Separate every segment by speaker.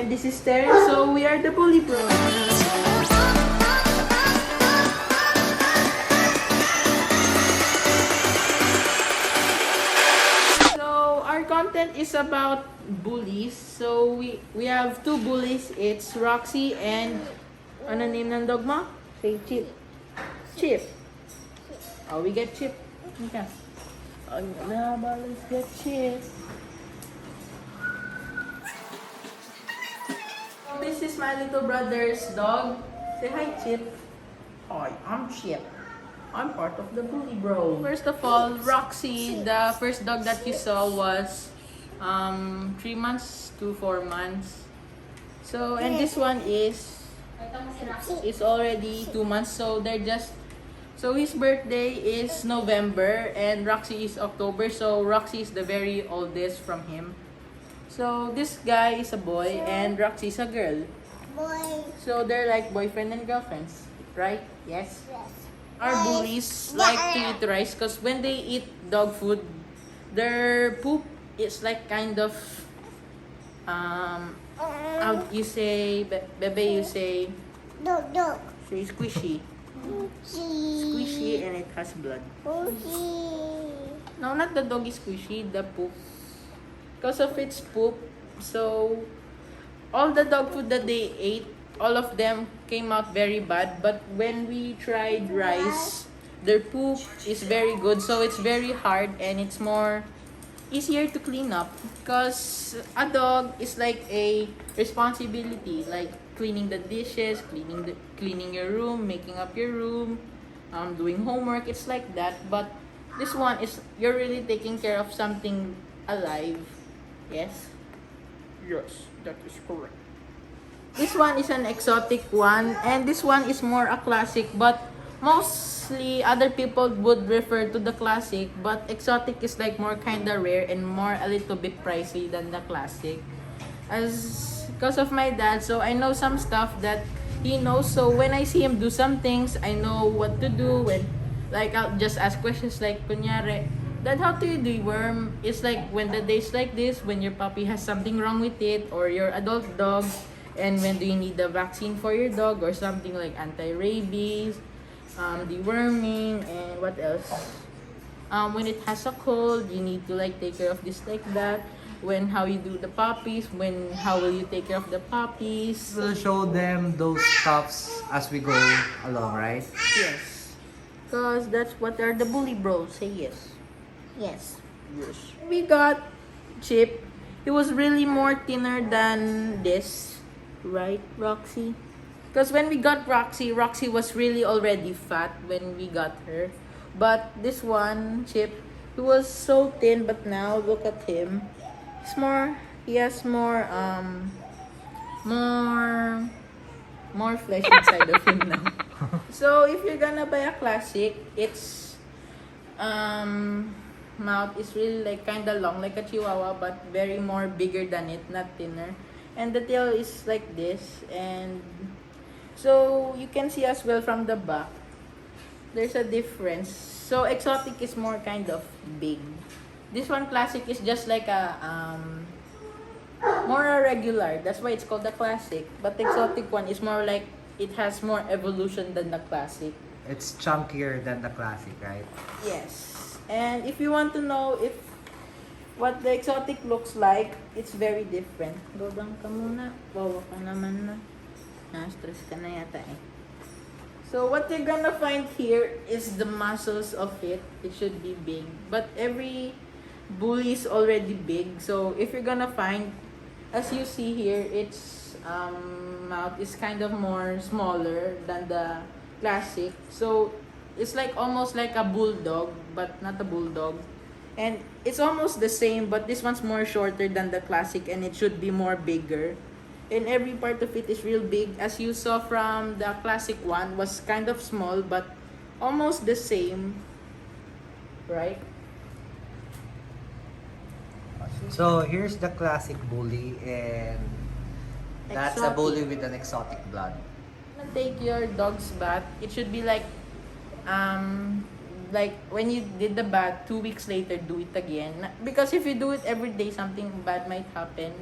Speaker 1: And this is Terrence, so we are the BullyBros. So our content is about bullies. So we have two bullies. It's Roxy and ano name ng dog mo? Say Chip. Chip. Oh, we get Chip. Okay. Let's get Chip. This is my little brother's dog. Say hi, Chip. Hi, I'm Chip. I'm part of the BullyBros. First of all, Roxy, the first dog that you saw was 3 months to 4 months. So, and this one is already 2 months. So they're just, so his birthday is November and Roxy is October. So Roxy is the very oldest from him. So this guy is a boy and Roxy is a girl.
Speaker 2: Boy.
Speaker 1: So they're like boyfriend and girlfriends, right? Yes?
Speaker 2: Yes.
Speaker 1: Our bullies like to eat rice because when they eat dog food, their poop is like kind of, how you say, bebe, you say,
Speaker 2: Dog.
Speaker 1: say squishy. Squishy and it has blood. No, not the dog is squishy, the poop. Because of its poop, so all the dog food that they ate, all of them came out very bad. But when we tried rice, their poop is very good. So it's very hard and it's more easier to clean up. Because a dog is like a responsibility, like cleaning the dishes, cleaning your room, making up your room, doing homework. It's like that. But this one is you're really taking care of something alive. Yes? Yes, that is correct. This one is an exotic one, and this one is more a classic, but mostly other people would refer to the classic, but exotic is like more kinda rare and more a little bit pricey than the classic. As because of my dad, so I know some stuff that he knows, so when I see him do some things, I know what to do. When like I'll just ask questions like kunyari, Dad, how do you deworm? It's like when the days like this, when your puppy has something wrong with it, or your adult dog, and when do you need the vaccine for your dog, or something like anti-rabies, deworming, and what else? When it has a cold, you need to like take care of this like that. When how you do the puppies, when how will you take care of the puppies?
Speaker 3: We'll show them those stuffs as we go along, right?
Speaker 1: Yes, cause that's what are the BullyBros. Say yes.
Speaker 2: Yes.
Speaker 1: Yes. We got Chip. He was really more thinner than this, right, Roxy? Because when we got Roxy was really already fat when we got her. But this one, Chip, he was so thin, but now look at him. He has more flesh inside of him now. So if you're gonna buy a classic, it's mouth is really like kind of long like a chihuahua, but very more bigger than it, not thinner. And the tail is like this, and so you can see as well from the back there's a difference. So exotic is more kind of big. This one classic is just like a more a regular, that's why it's called the classic. But the exotic one is more like it has more evolution than the classic.
Speaker 3: It's chunkier than the classic, right?
Speaker 1: Yes. And if you want to know if what the exotic looks like, it's very different. Go down ka muna. Bawa ka naman na. Na-stress ka na yata eh. So what you're gonna find here is the muscles of it. It should be big. But every bully is already big. So if you're gonna find, as you see here, its mouth is kind of more smaller than the classic. So it's like almost like a bulldog, but not a bulldog. And it's almost the same, but this one's more shorter than the classic and it should be more bigger. And every part of it is real big. As you saw from the classic one, was kind of small, but almost the same. Right?
Speaker 3: So here's the classic bully, and that's a
Speaker 1: Exotic.
Speaker 3: bully with an exotic blood.
Speaker 1: Take your dog's bath, it should be like when you did the bath 2 weeks later, do it again, because if you do it every day something bad might happen.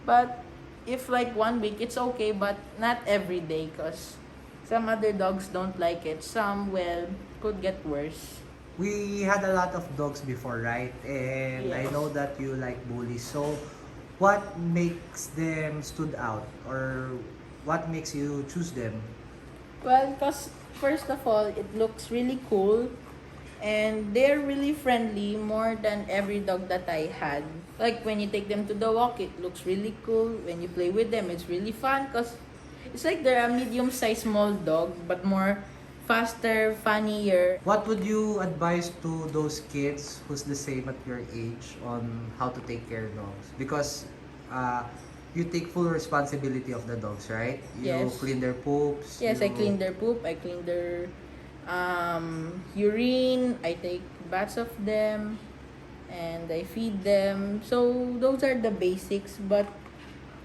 Speaker 1: But if like 1 week, it's okay, but not every day, because some other dogs don't like it. Some, well, could get worse.
Speaker 3: We had a lot of dogs before, right? And I
Speaker 1: Yes.
Speaker 3: know that you like bullies. So, what makes them stood out, or what makes you choose them?
Speaker 1: Well, because first of all, it looks really cool. And they're really friendly, more than every dog that I had. Like when you take them to the walk, it looks really cool. When you play with them, it's really fun because it's like they're a medium-sized small dog, but more faster, funnier.
Speaker 3: What would you advise to those kids who's the same at your age on how to take care of dogs? Because uh, you take full responsibility of the dogs, right? You
Speaker 1: Yes.
Speaker 3: clean their poops.
Speaker 1: Yes, I
Speaker 3: you...
Speaker 1: clean their poop, I clean their urine, I take baths of them, and I feed them. So those are the basics. But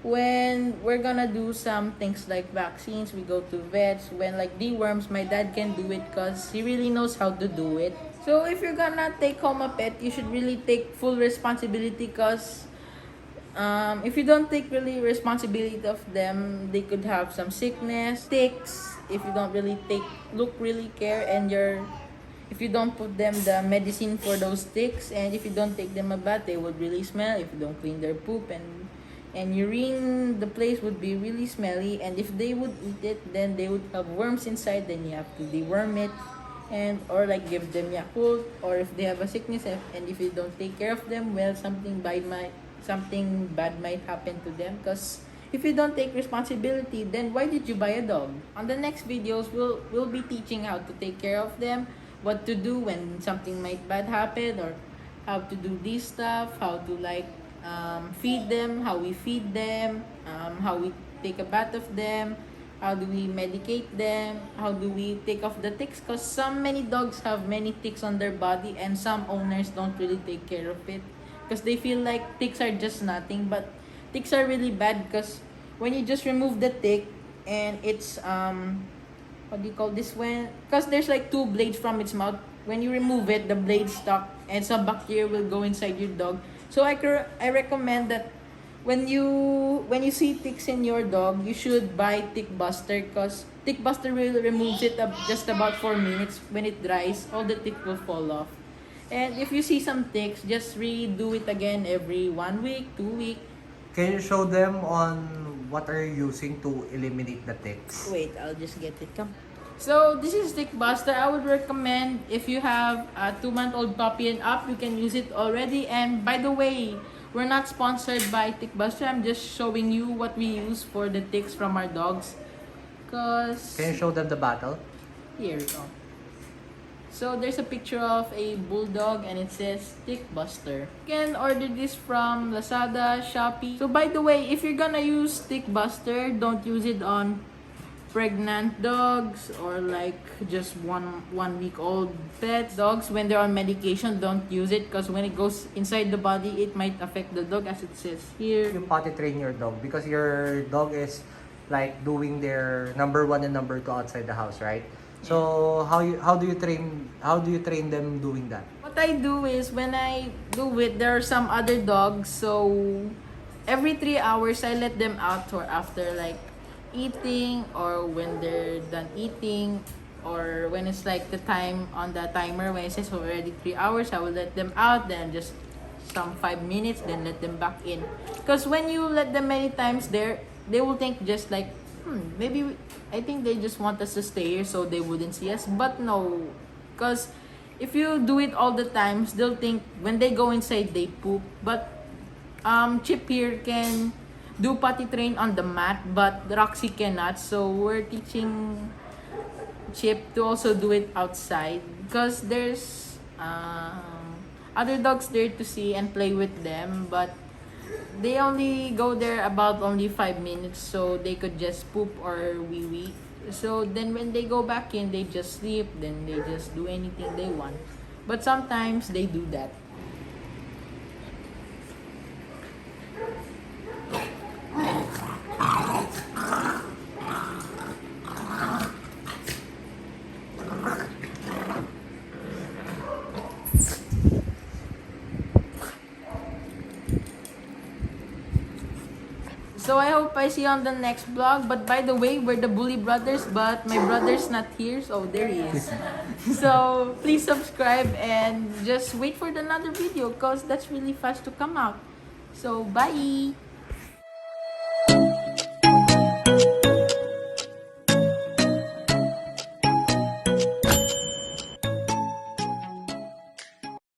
Speaker 1: when we're gonna do some things like vaccines, we go to vets. When like deworms, my dad can do it because he really knows how to do it. So if you're gonna take home a pet, you should really take full responsibility, because if you don't take really responsibility of them, they could have some sickness, ticks. If you don't really look really care, and if you don't put them the medicine for those ticks, and if you don't take them a bath, they would really smell. If you don't clean their poop and urine, the place would be really smelly. And if they would eat it, then they would have worms inside. Then you have to deworm it, and or like give them Yakult. Or if they have a sickness, and if you don't take care of them well, something bad might happen to them. Because if you don't take responsibility, then why did you buy a dog? On the next videos, we'll be teaching how to take care of them, what to do when something might bad happen, or how to do this stuff, how to like feed them, how we feed them, how we take a bath of them, how do we medicate them, how do we take off the ticks, because many dogs have many ticks on their body, and some owners don't really take care of it because they feel like ticks are just nothing. But ticks are really bad, because when you just remove the tick, and it's what do you call this, when, because there's like two blades from its mouth. When you remove it, the blade stuck, and some bacteria will go inside your dog. So I recommend that when you see ticks in your dog, you should buy tick buster, because tick buster will remove it just about 4 minutes. When it dries, all the tick will fall off. And if you see some ticks, just redo it again every 1 week, 2 week.
Speaker 3: Can you show them on what are you using to eliminate the ticks?
Speaker 1: Wait, I'll just get it. Come. So this is Tick Buster. I would recommend if you have a 2-month-old puppy and up, you can use it already. And by the way, we're not sponsored by Tick Buster. I'm just showing you what we use for the ticks from our dogs. Cause
Speaker 3: Can you show them the bottle?
Speaker 1: here we go. So there's a picture of a bulldog, and it says Tick Buster. You can order this from Lazada, Shopee. So by the way, if you're gonna use Tick Buster, don't use it on pregnant dogs, or like just one week old pets. Dogs, when they're on medication, don't use it, because when it goes inside the body, it might affect the dog, as it says here.
Speaker 3: You potty train your dog because your dog is like doing their number 1 and number 2 outside the house, right? So how do you train them doing that?
Speaker 1: What I do is, when I do it, there are some other dogs, so every 3 hours I let them out, or after like eating, or when they're done eating, or when it's like the time on the timer, when it says already 3 hours, I will let them out, then just some 5 minutes, then let them back in. Because when you let them many times there, they will think just like, I think they just want us to stay here so they wouldn't see us. But no, because if you do it all the times, they'll think when they go inside they poop. But Chip here can do potty train on the mat, but Roxy cannot. So we're teaching Chip to also do it outside, because there's other dogs there to see and play with them, but they only go there about only 5 minutes, so they could just poop or wee wee. So then when they go back in, they just sleep, then they just do anything they want. But sometimes they do that. So I hope I see you on the next vlog. But by the way, we're the Bully Brothers, but my brother's not here, so there he is. So please subscribe and just wait for another video because that's really fast to come out. So bye!